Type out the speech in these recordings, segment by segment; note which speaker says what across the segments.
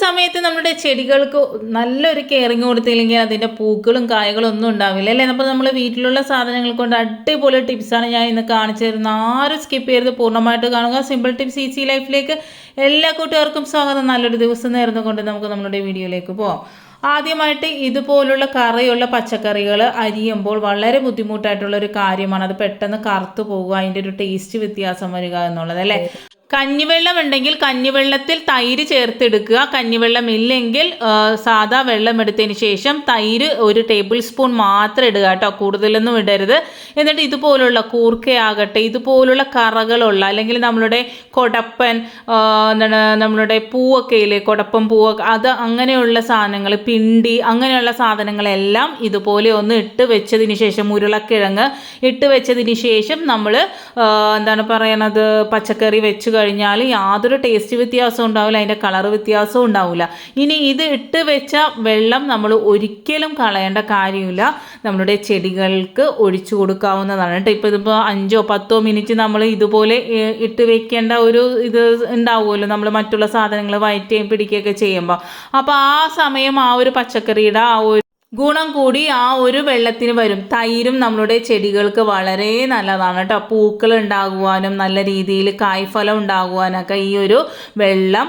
Speaker 1: സമയത്ത് നമ്മുടെ ചെടികൾക്ക് നല്ലൊരു കെയറിങ് കൊടുത്തില്ലെങ്കിൽ അതിൻ്റെ പൂക്കളും കായകളും ഒന്നും ഉണ്ടാവില്ല അല്ലേ. അപ്പോൾ നമ്മൾ വീട്ടിലുള്ള സാധനങ്ങൾ കൊണ്ട് അടിപൊളി ടിപ്സാണ് ഞാൻ ഇന്ന് കാണിച്ചു തരുന്നത്. ആരും സ്കിപ്പ് ചെയ്ത് പൂർണ്ണമായിട്ട് കാണുക. സിമ്പിൾ ടിപ്സ് ഈസി ലൈഫിലേക്ക് എല്ലാ കൂട്ടുകാർക്കും സ്വാഗതം. നല്ലൊരു ദിവസം നേർന്നുകൊണ്ട് നമുക്ക് നമ്മുടെ വീഡിയോയിലേക്ക് പോകാം. ആദ്യമായിട്ട് ഇതുപോലുള്ള കറിയുള്ള പച്ചക്കറികൾ അരിയുമ്പോൾ വളരെ ബുദ്ധിമുട്ടായിട്ടുള്ള ഒരു കാര്യമാണ്. അത് പെട്ടെന്ന് കറുത്തു പോകുക, അതിൻ്റെ ഒരു ടേസ്റ്റ് വ്യത്യാസം വരിക എന്നുള്ളത് അല്ലേ. കഞ്ഞിവെള്ളം ഉണ്ടെങ്കിൽ കഞ്ഞിവെള്ളത്തിൽ തൈര് ചേർത്തെടുക്കുക. കഞ്ഞിവെള്ളം ഇല്ലെങ്കിൽ സാധാ വെള്ളം എടുത്തതിന് ശേഷം തൈര് 1 ടേബിൾ സ്പൂൺ മാത്രം ഇടുക കേട്ടോ, കൂടുതലൊന്നും ഇടരുത്. എന്നിട്ട് ഇതുപോലുള്ള കൂർക്കയാകട്ടെ, ഇതുപോലുള്ള കറകളുള്ള അല്ലെങ്കിൽ നമ്മളുടെ കൊടപ്പൻ എന്താണ് നമ്മളുടെ പൂവൊക്കെ ഇല്ലേ, കൊടപ്പൻ പൂവൊക്കെ, അത് അങ്ങനെയുള്ള സാധനങ്ങൾ, പിണ്ടി അങ്ങനെയുള്ള സാധനങ്ങളെല്ലാം ഇതുപോലെ ഒന്ന് ഇട്ട് വെച്ചതിന് ശേഷം, ഉരുളക്കിഴങ്ങ് ഇട്ട് വെച്ചതിന് ശേഷം നമ്മൾ എന്താണ് പറയണത്, പച്ചക്കറി വെച്ച് കഴിഞ്ഞാൽ യാതൊരു ടേസ്റ്റ് വ്യത്യാസവും ഉണ്ടാവില്ല, അതിൻ്റെ കളർ വ്യത്യാസവും ഉണ്ടാവില്ല. ഇനി ഇത് ഇട്ട് വെച്ച വെള്ളം നമ്മൾ ഒരിക്കലും കളയേണ്ട കാര്യമില്ല, നമ്മുടെ ചെടികൾക്ക് ഒഴിച്ചു കൊടുക്കാവുന്നതാണ് കേട്ടോ. ഇപ്പോൾ ഇതിപ്പോൾ 5-10 മിനിറ്റ് നമ്മൾ ഇതുപോലെ ഇട്ട് വെക്കേണ്ട ഒരു ഇത് ഉണ്ടാവുമല്ലോ, നമ്മൾ മറ്റുള്ള സാധനങ്ങൾ വയറ്റുകയും പിടിക്കുകയൊക്കെ ചെയ്യുമ്പോൾ. അപ്പോൾ ആ സമയം ആ ഒരു പച്ചക്കറിയുടെ ആ ഒരു ഗുണം കൂടി ആ ഒരു വെള്ളത്തിന് വരും. തൈരും നമ്മളുടെ ചെടികൾക്ക് വളരെ നല്ലതാണ് കേട്ടോ. പൂക്കൾ ഉണ്ടാകുവാനും നല്ല രീതിയിൽ കായ്ഫലം ഉണ്ടാകുവാനൊക്കെ ഈ ഒരു വെള്ളം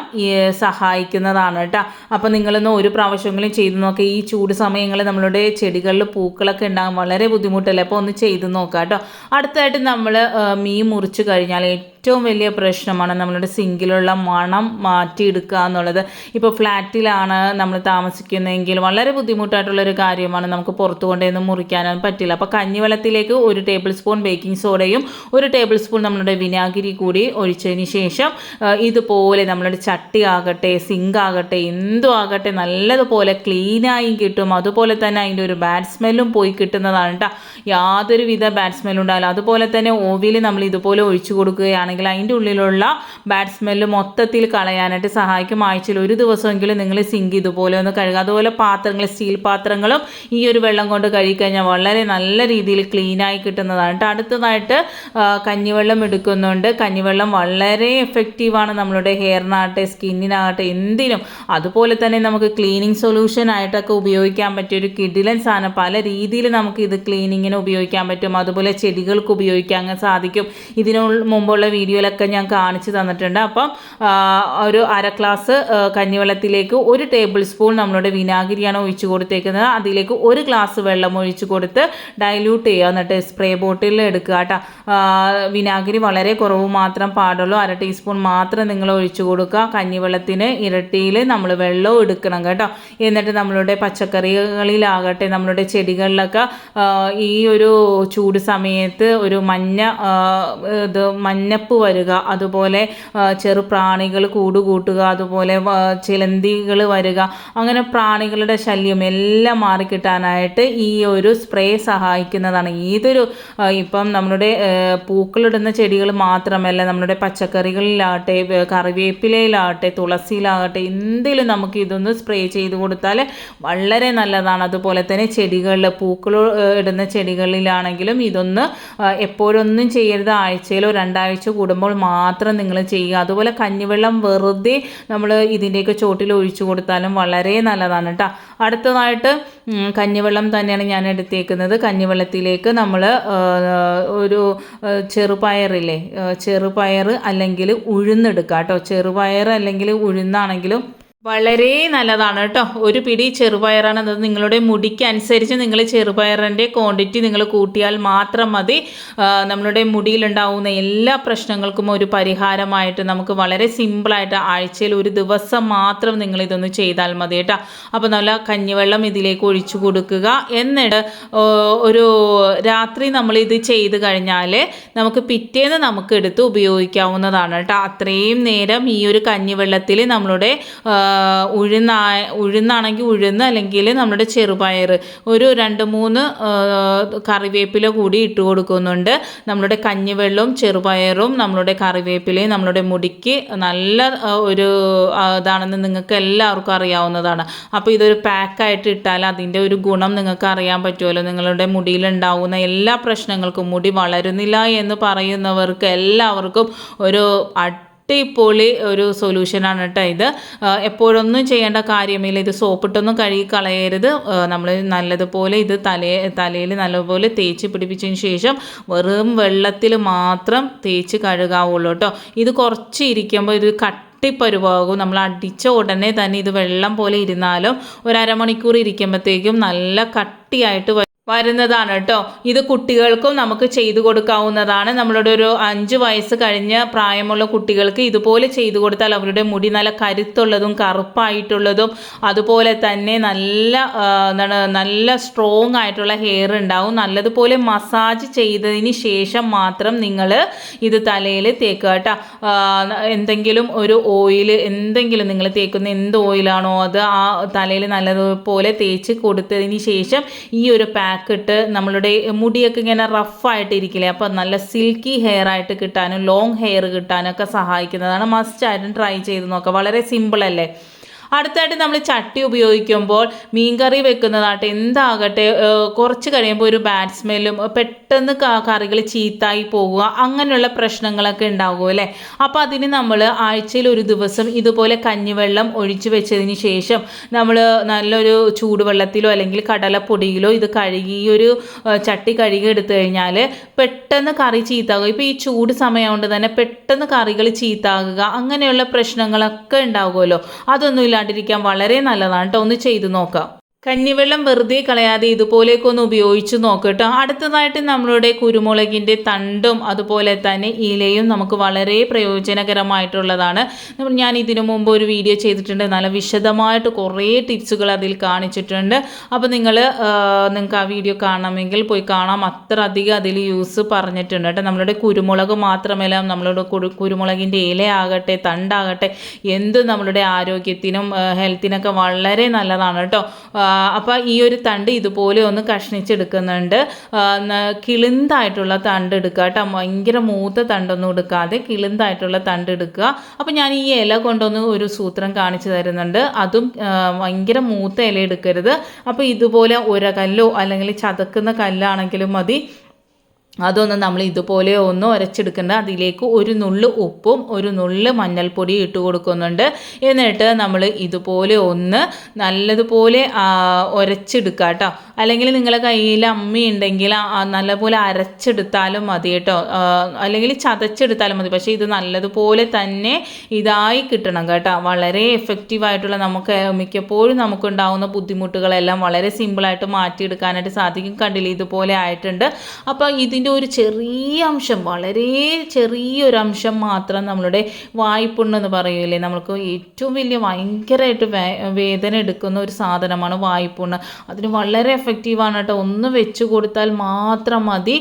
Speaker 1: സഹായിക്കുന്നതാണ് കേട്ടോ. അപ്പോൾ നിങ്ങളൊന്ന് ഒരു പ്രാവശ്യമെങ്കിലും ചെയ്ത് നോക്കുക. ഈ ചൂട് സമയങ്ങളിൽ നമ്മളുടെ ചെടികളിൽ പൂക്കളൊക്കെ ഉണ്ടാകും, വളരെ ബുദ്ധിമുട്ടല്ലേ. അപ്പോൾ ഒന്ന് ചെയ്ത് നോക്കാം കേട്ടോ. അടുത്തായിട്ട് നമ്മൾ മീൻ മുറിച്ച് കഴിഞ്ഞാൽ ഏറ്റവും വലിയ പ്രശ്നമാണ് നമ്മളുടെ സിങ്കിലുള്ള മണം മാറ്റിയെടുക്കുക എന്നുള്ളത്. ഇപ്പോൾ ഫ്ലാറ്റിലാണ് നമ്മൾ താമസിക്കുന്നതെങ്കിൽ വളരെ ബുദ്ധിമുട്ടായിട്ടുള്ളൊരു കാര്യമാണ്, നമുക്ക് പുറത്തു കൊണ്ടുവന്ന് മുറിക്കാനൊന്നും പറ്റില്ല. അപ്പോൾ കഞ്ഞിവെള്ളത്തിലേക്ക് 1 ടേബിൾ സ്പൂൺ ബേക്കിംഗ് സോഡയും 1 ടേബിൾ സ്പൂൺ നമ്മളുടെ വിനാഗിരി കൂടി ഒഴിച്ചതിന് ശേഷം ഇതുപോലെ നമ്മളുടെ ചട്ടി ആകട്ടെ, സിങ്ക് ആകട്ടെ, എന്തും ആകട്ടെ നല്ലതുപോലെ ക്ലീനായി കിട്ടും. അതുപോലെ തന്നെ അതിൻ്റെ ഒരു ബാഡ് സ്മെല്ലും പോയി കിട്ടുന്നതാണ് കേട്ടോ. യാതൊരുവിധ ബാഡ് സ്മെല്ലും ഉണ്ടാവില്ല. അതുപോലെ തന്നെ ഓവിൽ നമ്മൾ ഇതുപോലെ ഒഴിച്ചു കൊടുക്കുകയാണെങ്കിൽ അതിൻ്റെ ഉള്ളിലുള്ള ബാഡ് സ്മെല്ല് മൊത്തത്തിൽ കളയാനായിട്ട് സഹായിക്കും. ആഴ്ചയിൽ 1 ദിവസമെങ്കിലും നിങ്ങൾ സിങ്ക് ഇതുപോലെ ഒന്ന് കഴുകുക. അതുപോലെ പാത്രങ്ങൾ, സ്റ്റീൽ പാത്രങ്ങളും ഈ ഒരു വെള്ളം കൊണ്ട് കഴുകിക്കഴിഞ്ഞാൽ വളരെ നല്ല രീതിയിൽ ക്ലീനായി കിട്ടുന്നതാണ് കേട്ടോ. അടുത്തതായിട്ട് കഞ്ഞിവെള്ളം എടുക്കുന്നുണ്ട്. കഞ്ഞിവെള്ളം വളരെ എഫക്റ്റീവാണ് നമ്മളുടെ ഹെയറിനാകട്ടെ, സ്കിന്നിനാകട്ടെ, എന്തിനും. അതുപോലെ തന്നെ നമുക്ക് ക്ലീനിങ് സൊല്യൂഷൻ ആയിട്ടൊക്കെ ഉപയോഗിക്കാൻ പറ്റിയ ഒരു കിടിലൻ സാധനം. പല രീതിയിൽ നമുക്ക് ഇത് ക്ലീനിങ്ങിന് ഉപയോഗിക്കാൻ പറ്റും. അതുപോലെ ചെടികൾക്ക് ഉപയോഗിക്കാൻ സാധിക്കും. ഇതിനു മുമ്പുള്ള വീഡിയോയിലൊക്കെ ഞാൻ കാണിച്ചു തന്നിട്ടുണ്ട്. അപ്പം ഒരു 1/2 ഗ്ലാസ് കഞ്ഞിവെള്ളത്തിലേക്ക് 1 ടേബിൾ സ്പൂൺ നമ്മളുടെ വിനാഗിരിയാണ് ഒഴിച്ചു കൊടുത്തേക്കുന്നത്. അതിലേക്ക് 1 ഗ്ലാസ് വെള്ളം ഒഴിച്ചു കൊടുത്ത് ഡൈല്യൂട്ട് ചെയ്യുക. എന്നിട്ട് സ്പ്രേ ബോട്ടിലിൽ എടുക്കുക കേട്ടോ. വിനാഗിരി വളരെ കുറവ് മാത്രം പാടുള്ളൂ, 1/2 ടീസ്പൂൺ മാത്രം നിങ്ങൾ ഒഴിച്ചു കൊടുക്കുക. കഞ്ഞിവെള്ളത്തിന് ഇരട്ടിയിൽ നമ്മൾ വെള്ളവും എടുക്കണം കേട്ടോ. എന്നിട്ട് നമ്മളുടെ പച്ചക്കറികളിലാകട്ടെ, നമ്മളുടെ ചെടികളിലൊക്കെ ഈ ഒരു ചൂട് സമയത്ത് ഒരു മഞ്ഞപ്പ് വരിക, അതുപോലെ ചെറുപ്രാണികൾ കൂടുകൂട്ടുക, അതുപോലെ ചിലന്തികൾ വരിക, അങ്ങനെ പ്രാണികളുടെ ശല്യം എല്ലാം മാറിക്കിട്ടാനായിട്ട് ഈ ഒരു സ്പ്രേ സഹായിക്കുന്നതാണ്. ഏതൊരു ഇപ്പം നമ്മുടെ പൂക്കളിടുന്ന ചെടികൾ മാത്രമല്ല, നമ്മുടെ പച്ചക്കറികളിലാകട്ടെ, കറിവേപ്പിലയിലാകട്ടെ, തുളസിയിലാകട്ടെ, എന്തെങ്കിലും നമുക്ക് ഇതൊന്ന് സ്പ്രേ ചെയ്ത് കൊടുത്താൽ വളരെ നല്ലതാണ്. അതുപോലെ തന്നെ ചെടികളിൽ, പൂക്കൾ ഇടുന്ന ചെടികളിലാണെങ്കിലും ഇതൊന്ന് എപ്പോഴൊന്നും ചെയ്യരുത്, ആഴ്ചയിലോ 2 ആഴ്ച കൂടുമ്പോൾ മാത്രം നിങ്ങൾ ചെയ്യുക. അതുപോലെ കഞ്ഞിവെള്ളം വെറുതെ നമ്മൾ ഇതിൻ്റെയൊക്കെ ചോട്ടിൽ ഒഴിച്ചു കൊടുത്താലും വളരെ നല്ലതാണ് കേട്ടോ. അടുത്തതായിട്ട് കഞ്ഞിവെള്ളം തന്നെയാണ് ഞാൻ എടുത്തേക്കുന്നത്. കഞ്ഞിവെള്ളത്തിലേക്ക് നമ്മൾ ഒരു ചെറുപയറില്ലേ, ചെറുപയർ അല്ലെങ്കിൽ ഉഴുന്നെടുക്കുക കേട്ടോ. ചെറുപയർ അല്ലെങ്കിൽ ഉഴുന്നാണെങ്കിലും വളരെ നല്ലതാണ് കേട്ടോ. ഒരു പിടി ചെറുപയറാണ്, അത് നിങ്ങളുടെ മുടിക്ക് അനുസരിച്ച് നിങ്ങൾ ചെറുപയറിൻ്റെ ക്വാണ്ടിറ്റി നിങ്ങൾ കൂട്ടിയാൽ മാത്രം മതി. നമ്മളുടെ മുടിയിലുണ്ടാവുന്ന എല്ലാ പ്രശ്നങ്ങൾക്കും ഒരു പരിഹാരമായിട്ട് നമുക്ക് വളരെ സിമ്പിളായിട്ട് ആഴ്ചയിൽ 1 ദിവസം മാത്രം നിങ്ങളിതൊന്ന് ചെയ്താൽ മതി കേട്ടോ. അപ്പോൾ നല്ല കഞ്ഞിവെള്ളം ഇതിലേക്ക് ഒഴിച്ചു കൊടുക്കുക. എന്നിട്ട് ഒരു രാത്രി നമ്മളിത് ചെയ്ത് കഴിഞ്ഞാൽ നമുക്ക് പിറ്റേന്ന് നമുക്ക് എടുത്ത് ഉപയോഗിക്കാവുന്നതാണ് കേട്ടോ. അത്രയും നേരം ഈ ഒരു കഞ്ഞിവെള്ളത്തിൽ നമ്മളുടെ ഉഴുന്നാണെങ്കിൽ ഉഴുന്ന്, അല്ലെങ്കിൽ നമ്മുടെ ചെറുപയർ, ഒരു 2-3 കറിവേപ്പില കൂടി ഇട്ട് കൊടുക്കുന്നുണ്ട്. നമ്മളുടെ കഞ്ഞിവെള്ളവും ചെറുപയറും നമ്മളുടെ കറിവേപ്പിലയും നമ്മളുടെ മുടിക്ക് നല്ല ഒരു ഇതാണെന്ന് നിങ്ങൾക്ക് എല്ലാവർക്കും അറിയാവുന്നതാണ്. അപ്പോൾ ഇതൊരു പാക്കായിട്ട് ഇട്ടാൽ അതിൻ്റെ ഒരു ഗുണം നിങ്ങൾക്ക് അറിയാൻ പറ്റുമല്ലോ. നിങ്ങളുടെ മുടിയിലുണ്ടാവുന്ന എല്ലാ പ്രശ്നങ്ങൾക്കും, മുടി വളരുന്നില്ല എന്ന് പറയുന്നവർക്ക് എല്ലാവർക്കും ഒരു അടിപൊളി ഒരു സൊല്യൂഷനാണ് കേട്ടോ ഇത്. എപ്പോഴൊന്നും ചെയ്യേണ്ട കാര്യമില്ല. ഇത് സോപ്പിട്ടൊന്നും കഴുകി കളയരുത്. നമ്മൾ നല്ലതുപോലെ ഇത് തലയിൽ നല്ലപോലെ തേച്ച് പിടിപ്പിച്ചതിന് ശേഷം വെറും വെള്ളത്തിൽ മാത്രം തേച്ച് കഴുകാവുള്ളൂ കേട്ടോ. ഇത് കുറച്ച് ഇരിക്കുമ്പോൾ ഇത് കട്ടിപ്പരുവാകും. നമ്മൾ അടിച്ച ഉടനെ തന്നെ ഇത് വെള്ളം പോലെ ഇരുന്നാലും ഒരു അരമണിക്കൂർ ഇരിക്കുമ്പോഴത്തേക്കും നല്ല കട്ടിയായിട്ട് വരുന്നതാണ് കേട്ടോ. ഇത് കുട്ടികൾക്കും നമുക്ക് ചെയ്തു കൊടുക്കാവുന്നതാണ്. നമ്മളുടെ ഒരു 5 വയസ്സ് കഴിഞ്ഞ പ്രായമുള്ള കുട്ടികൾക്ക് ഇതുപോലെ ചെയ്തു കൊടുത്താൽ അവരുടെ മുടി നല്ല കരുത്തുള്ളതും കറുപ്പായിട്ടുള്ളതും അതുപോലെ തന്നെ നല്ല സ്ട്രോങ് ആയിട്ടുള്ള ഹെയർ ഉണ്ടാവും. നല്ലതുപോലെ മസാജ് ചെയ്തതിന് ശേഷം മാത്രം നിങ്ങൾ ഇത് തലയിൽ തേക്കുക കേട്ടോ. എന്തെങ്കിലും ഒരു ഓയിൽ, എന്തെങ്കിലും നിങ്ങൾ തേക്കുന്ന എന്ത് ഓയിലാണോ അത് ആ തലയിൽ നല്ലതുപോലെ തേച്ച് കൊടുത്തതിന് ശേഷം ഈ ഒരു ഇട്ട് നമ്മളുടെ മുടിയൊക്കെ ഇങ്ങനെ റഫായിട്ടിരിക്കില്ലേ, അപ്പോൾ നല്ല സിൽക്കി ഹെയർ ആയിട്ട് കിട്ടാനും ലോങ് ഹെയർ കിട്ടാനും ഒക്കെ സഹായിക്കുന്നതാണ്. മസ്റ്റായിട്ടും ട്രൈ ചെയ്ത് നോക്കുക. വളരെ സിമ്പിളല്ലേ. അടുത്തായിട്ട് നമ്മൾ ചട്ടി ഉപയോഗിക്കുമ്പോൾ മീൻകറി വെക്കുന്നതാട്ടെ എന്താകട്ടെ കുറച്ച് കഴിയുമ്പോൾ ഒരു ബാഡ് സ്മെല്ലും പെട്ടെന്ന് കറികൾ ചീത്തായി പോകുക അങ്ങനെയുള്ള പ്രശ്നങ്ങളൊക്കെ ഉണ്ടാകും അല്ലേ. അപ്പോൾ അതിന് നമ്മൾ ആഴ്ചയിൽ ഒരു ദിവസം ഇതുപോലെ കഞ്ഞിവെള്ളം ഒഴിച്ചു വെച്ചതിന് ശേഷം നമ്മൾ നല്ലൊരു ചൂടുവെള്ളത്തിലോ അല്ലെങ്കിൽ കടലപ്പൊടിയിലോ ഇത് കഴുകി ഒരു ചട്ടി കഴുകി എടുത്തു കഴിഞ്ഞാൽ പെട്ടെന്ന് കറി ചീത്താകുക. ഇപ്പോൾ ഈ ചൂട് സമയം കൊണ്ട് തന്നെ പെട്ടെന്ന് കറികൾ ചീത്താകുക അങ്ങനെയുള്ള പ്രശ്നങ്ങളൊക്കെ ഉണ്ടാകുമല്ലോ. അതൊന്നും ഇല്ലാണ്ടിരിക്കാൻ വളരെ നല്ലതാണ് കേട്ടോ. ഒന്ന് ചെയ്തു നോക്കാം. കഞ്ഞിവെള്ളം വെറുതെ കളയാതെ ഇതുപോലെയൊക്കെ ഒന്ന് ഉപയോഗിച്ച് നോക്കട്ടോ. അടുത്തതായിട്ട് നമ്മളുടെ കുരുമുളകിൻ്റെ തണ്ടും അതുപോലെ തന്നെ ഇലയും നമുക്ക് വളരെ പ്രയോജനകരമായിട്ടുള്ളതാണ്. ഞാൻ ഇതിനു മുമ്പ് ഒരു വീഡിയോ ചെയ്തിട്ടുണ്ട്. നല്ല വിശദമായിട്ട് കുറേ ടിപ്സുകൾ അതിൽ കാണിച്ചിട്ടുണ്ട്. അപ്പോൾ നിങ്ങൾക്ക് ആ വീഡിയോ കാണണമെങ്കിൽ പോയി കാണാം. അത്ര അധികം അതിൽ യൂസ് പറഞ്ഞിട്ടുണ്ട് കേട്ടോ. നമ്മളുടെ കുരുമുളക് മാത്രമല്ല, നമ്മളുടെ കുരുമുളകിൻ്റെ ഇലയാകട്ടെ തണ്ടാകട്ടെ എന്തും നമ്മളുടെ ആരോഗ്യത്തിനും ഹെൽത്തിനൊക്കെ വളരെ നല്ലതാണ് കേട്ടോ. അപ്പോൾ ഈ ഒരു തണ്ട് ഇതുപോലെ ഒന്ന് കഷ്ണിച്ചെടുക്കുന്നുണ്ട്. കിളിന്തായിട്ടുള്ള തണ്ട് എടുക്കുക കേട്ടോ. ഭയങ്കര മൂത്ത തണ്ടൊന്നും എടുക്കാതെ കിളിന്തായിട്ടുള്ള തണ്ട് എടുക്കുക. അപ്പോൾ ഞാൻ ഈ ഇല കൊണ്ടൊന്ന് ഒരു സൂത്രം കാണിച്ചു തരുന്നുണ്ട്. അതും ഭയങ്കര മൂത്ത ഇല എടുക്കരുത്. അപ്പോൾ ഇതുപോലെ ഉരകല്ലോ അല്ലെങ്കിൽ ചതക്കുന്ന കല്ലാണെങ്കിലും മതി. അതൊന്ന് നമ്മൾ ഇതുപോലെ ഒന്ന് ഉരച്ചെടുക്കേണ്ട. അതിലേക്ക് ഒരു നുള്ള് ഉപ്പും ഒരു നുള്ള് മഞ്ഞൾപ്പൊടി ഇട്ട് കൊടുക്കുന്നുണ്ട്. എന്നിട്ട് നമ്മൾ ഇതുപോലെ ഒന്ന് നല്ലതുപോലെ ഉരച്ചെടുക്കുക കേട്ടോ. അല്ലെങ്കിൽ നിങ്ങളുടെ കയ്യിൽ അമ്മി ഉണ്ടെങ്കിൽ നല്ലപോലെ അരച്ചെടുത്താലും മതി കേട്ടോ. അല്ലെങ്കിൽ ചതച്ചെടുത്താലും മതി. പക്ഷേ ഇത് നല്ലതുപോലെ തന്നെ ഇതായി കിട്ടണം കേട്ടോ. വളരെ എഫക്റ്റീവായിട്ടുള്ള നമുക്ക് മിക്കപ്പോഴും നമുക്കുണ്ടാകുന്ന ബുദ്ധിമുട്ടുകളെല്ലാം വളരെ സിമ്പിളായിട്ട് മാറ്റിയെടുക്കാനായിട്ട് സാധിക്കും. കണ്ടില്ലേ, ഇതുപോലെ ആയിട്ടുണ്ട്. അപ്പോൾ ഇതിൻ്റെ ഒരു ചെറിയ അംശം, വളരെ ചെറിയൊരംശം മാത്രം നമ്മളുടെ വായ്പുണ്ണെന്ന് പറയൂലേ, നമ്മൾക്ക് ഏറ്റവും വലിയ ഭയങ്കരമായിട്ട് വേദന എടുക്കുന്ന ഒരു സാധനമാണ് വായ്പുണ്ണ്. അതിന് വളരെ എഫക്റ്റീവാണ് കേട്ടോ. ഒന്ന് വെച്ച് കൊടുത്താൽ മാത്രം മതി.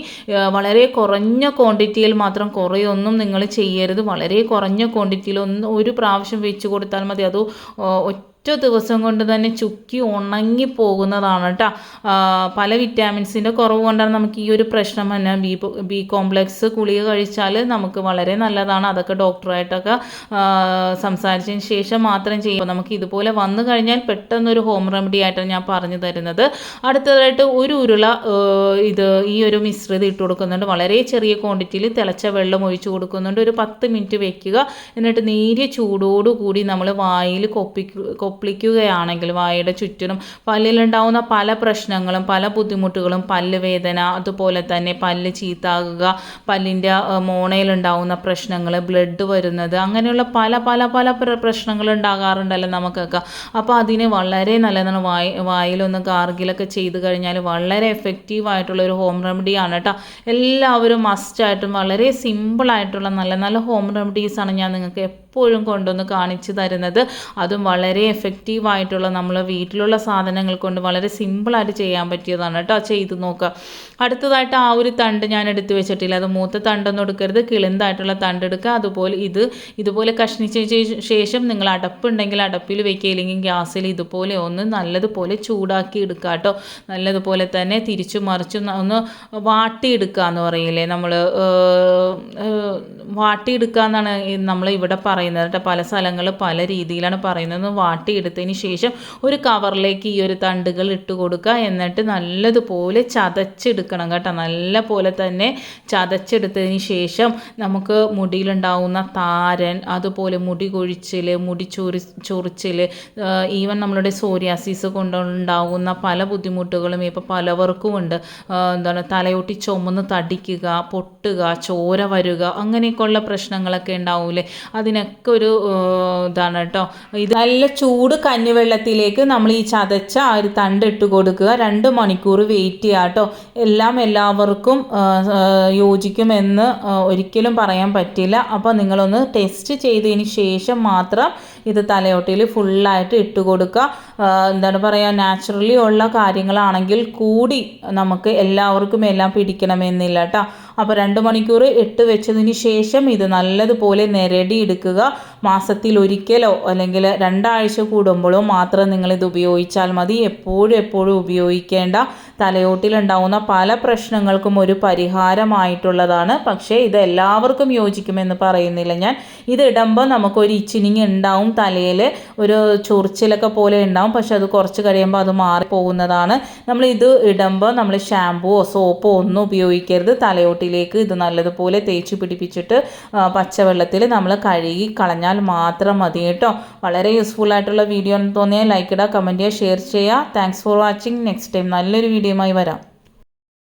Speaker 1: വളരെ കുറഞ്ഞ ക്വാണ്ടിറ്റിയിൽ മാത്രം, കുറയൊന്നും നിങ്ങൾ ചെയ്യരുത്. വളരെ കുറഞ്ഞ ക്വാണ്ടിറ്റിയിൽ ഒരു പ്രാവശ്യം വെച്ച് കൊടുത്താൽ മതി. അത് ദിവസം കൊണ്ട് തന്നെ ചുക്കി ഉണങ്ങി പോകുന്നതാണ് കേട്ടോ. പല വിറ്റാമിൻസിൻ്റെ കുറവ് കൊണ്ടാണ് നമുക്ക് ഈ ഒരു പ്രശ്നം തന്നെ. ബി കോംപ്ലക്സ് ഗുളിക കഴിച്ചാൽ നമുക്ക് വളരെ നല്ലതാണ്. അതൊക്കെ ഡോക്ടറായിട്ടൊക്കെ സംസാരിച്ചതിന് ശേഷം മാത്രം ചെയ്യും. നമുക്ക് ഇതുപോലെ വന്നു കഴിഞ്ഞാൽ പെട്ടെന്നൊരു ഹോം റെമഡി ആയിട്ടാണ് ഞാൻ പറഞ്ഞു തരുന്നത്. അടുത്തതായിട്ട് ഒരു ഉരുള ഈ ഒരു മിശ്രിതം ഇട്ട് കൊടുക്കുന്നുണ്ട്. വളരെ ചെറിയ ക്വാണ്ടിറ്റിയിൽ തിളച്ച വെള്ളം ഒഴിച്ചു കൊടുക്കുന്നുണ്ട്. ഒരു 10 മിനിറ്റ് വെക്കുക. എന്നിട്ട് നേരിയ ചൂടോടുകൂടി നമ്മൾ വായിൽ കൊപ്പിളിക്കുകയാണെങ്കിൽ വായുടെ ചുറ്റിനും പല്ലിലുണ്ടാവുന്ന പല പ്രശ്നങ്ങളും പല ബുദ്ധിമുട്ടുകളും, പല്ല് വേദന, അതുപോലെ തന്നെ പല്ല് ചീത്താകുക, പല്ലിൻ്റെ മോണയിലുണ്ടാവുന്ന പ്രശ്നങ്ങൾ, ബ്ലഡ് വരുന്നത്, അങ്ങനെയുള്ള പല പല പല പ്രശ്നങ്ങൾ ഉണ്ടാകാറുണ്ടല്ലോ നമുക്കൊക്കെ. അപ്പോൾ അതിന് വളരെ നല്ലതാണ്. വായിലൊന്ന് ഗാർഗിലൊക്കെ ചെയ്ത് കഴിഞ്ഞാൽ വളരെ എഫക്റ്റീവായിട്ടുള്ളൊരു ഹോം റെമഡിയാണ് കേട്ടോ. എല്ലാവരും മസ്റ്റായിട്ടും വളരെ സിമ്പിളായിട്ടുള്ള നല്ല നല്ല ഹോം റെമഡീസാണ് ഞാൻ നിങ്ങൾക്ക് എപ്പോഴും കൊണ്ടുവന്ന് കാണിച്ചു തരുന്നത്. അതും വളരെ എഫക്റ്റീവായിട്ടുള്ള നമ്മൾ വീട്ടിലുള്ള സാധനങ്ങൾ കൊണ്ട് വളരെ സിമ്പിളായിട്ട് ചെയ്യാൻ പറ്റിയതാണ് കേട്ടോ. ചെയ്ത് നോക്കുക. അടുത്തതായിട്ട് ആ ഒരു തണ്ട് ഞാൻ എടുത്തു വെച്ചിട്ടില്ല. അത് മൂത്ത തണ്ടൊന്നും എടുക്കരുത്, കിളിന്തായിട്ടുള്ള തണ്ട് എടുക്കുക. അതുപോലെ ഇതുപോലെ കഷ്ണിച്ച ശേഷം നിങ്ങൾ അടപ്പുണ്ടെങ്കിൽ അടപ്പിൽ വെക്കുക, ഇല്ലെങ്കിൽ ഗ്യാസിൽ ഇതുപോലെ ഒന്ന് നല്ലതുപോലെ ചൂടാക്കി എടുക്കുക കേട്ടോ. നല്ലതുപോലെ തന്നെ തിരിച്ചു മറിച്ചും ഒന്ന് വാട്ടിയെടുക്കുക എന്ന് പറയില്ലേ, നമ്മൾ വാട്ടിയെടുക്കുക എന്നാണ് നമ്മൾ ഇവിടെ പറയുന്നത്. പറയുന്നത് കേട്ടോ. പല സ്ഥലങ്ങളിൽ പല രീതിയിലാണ് പറയുന്നത്. വാട്ടിയെടുത്തതിന് ശേഷം ഒരു കവറിലേക്ക് ഈ ഒരു തണ്ടുകൾ ഇട്ട് കൊടുക്കുക. എന്നിട്ട് നല്ലതുപോലെ ചതച്ചെടുക്കണം കേട്ടോ. നല്ല പോലെ തന്നെ ചതച്ചെടുത്തതിന് ശേഷം നമുക്ക് മുടിയിലുണ്ടാവുന്ന താരൻ, അതുപോലെ മുടി കൊഴിച്ചിൽ, മുടി ചൊറിച്ചിൽ, ഈവൻ നമ്മളുടെ സോറിയാസിസ് കൊണ്ടുണ്ടാകുന്ന പല ബുദ്ധിമുട്ടുകളും ഇപ്പോൾ പലവർക്കും ഉണ്ട്. തലയോട്ടി ചുമന്ന് തടിക്കുക, പൊട്ടുക, ചോര വരുക, അങ്ങനെയൊക്കെയുള്ള പ്രശ്നങ്ങളൊക്കെ ഉണ്ടാവില്ലേ, അതിനൊക്കെ ഒരു ഇതാണ് കേട്ടോ. ഇത് നല്ല ചൂട് കഞ്ഞിവെള്ളത്തിലേക്ക് നമ്മൾ ഈ ചതച്ച ആ ഒരു തണ്ട് ഇട്ട് കൊടുക്കുക. 2 മണിക്കൂർ വെയിറ്റ് ചെയ്യുക കേട്ടോ. എല്ലാവർക്കും യോജിക്കുമെന്ന് ഒരിക്കലും പറയാൻ പറ്റില്ല. അപ്പോൾ നിങ്ങളൊന്ന് ടെസ്റ്റ് ചെയ്തതിന് ശേഷം മാത്രം ഇത് തലയോട്ടിയിൽ ഫുള്ളായിട്ട് ഇട്ട് കൊടുക്കുക. എന്താണ് പറയുക, നാച്ചുറലി ഉള്ള കാര്യങ്ങളാണെങ്കിൽ കൂടി നമുക്ക് എല്ലാവർക്കും എല്ലാം പിടിക്കണമെന്നില്ല കേട്ടോ. അപ്പോൾ 2 മണിക്കൂർ ഇട്ട് വെച്ചതിന് ശേഷം ഇത് നല്ലതുപോലെ നിരടി എടുക്കുക. മാസത്തിൽ ഒരിക്കലോ അല്ലെങ്കിൽ 2 ആഴ്ച കൂടുമ്പോഴോ മാത്രം നിങ്ങളിത് ഉപയോഗിച്ചാൽ മതി. എപ്പോഴും ഉപയോഗിക്കേണ്ട. തലയോട്ടിലുണ്ടാവുന്ന പല പ്രശ്നങ്ങൾക്കും ഒരു പരിഹാരമായിട്ടുള്ളതാണ്. പക്ഷേ ഇത് എല്ലാവർക്കും യോജിക്കുമെന്ന് പറയുന്നില്ല ഞാൻ. ഇത് ഇടുമ്പോൾ നമുക്കൊരു ഇച്ചിനിങ് ഉണ്ടാവും, തലയിൽ ഒരു ചൊറിച്ചിലൊക്കെ പോലെ ഉണ്ടാവും. പക്ഷെ അത് കുറച്ച് കഴിയുമ്പോൾ അത് മാറിപ്പോകുന്നതാണ്. നമ്മൾ ഇത് ഇടുമ്പോൾ നമ്മൾ ഷാമ്പുവോ സോപ്പോ ഒന്നും ഉപയോഗിക്കരുത്. തലയോട്ടിലേക്ക് ഇത് നല്ലതുപോലെ തേച്ച് പിടിപ്പിച്ചിട്ട് പച്ചവെള്ളത്തിൽ നമ്മൾ കഴുകി കളഞ്ഞാൽ മാത്രം മതി കേട്ടോ. വളരെ യൂസ്ഫുൾ ആയിട്ടുള്ള വീഡിയോ എന്ന് തോന്നിയാൽ ലൈക്ക് ഇടുക, കമൻറ്റ് ചെയ്യുക, ഷെയർ ചെയ്യുക. Thanks for watching. Next time നല്ലൊരു വീഡിയോയുമായി വരാം.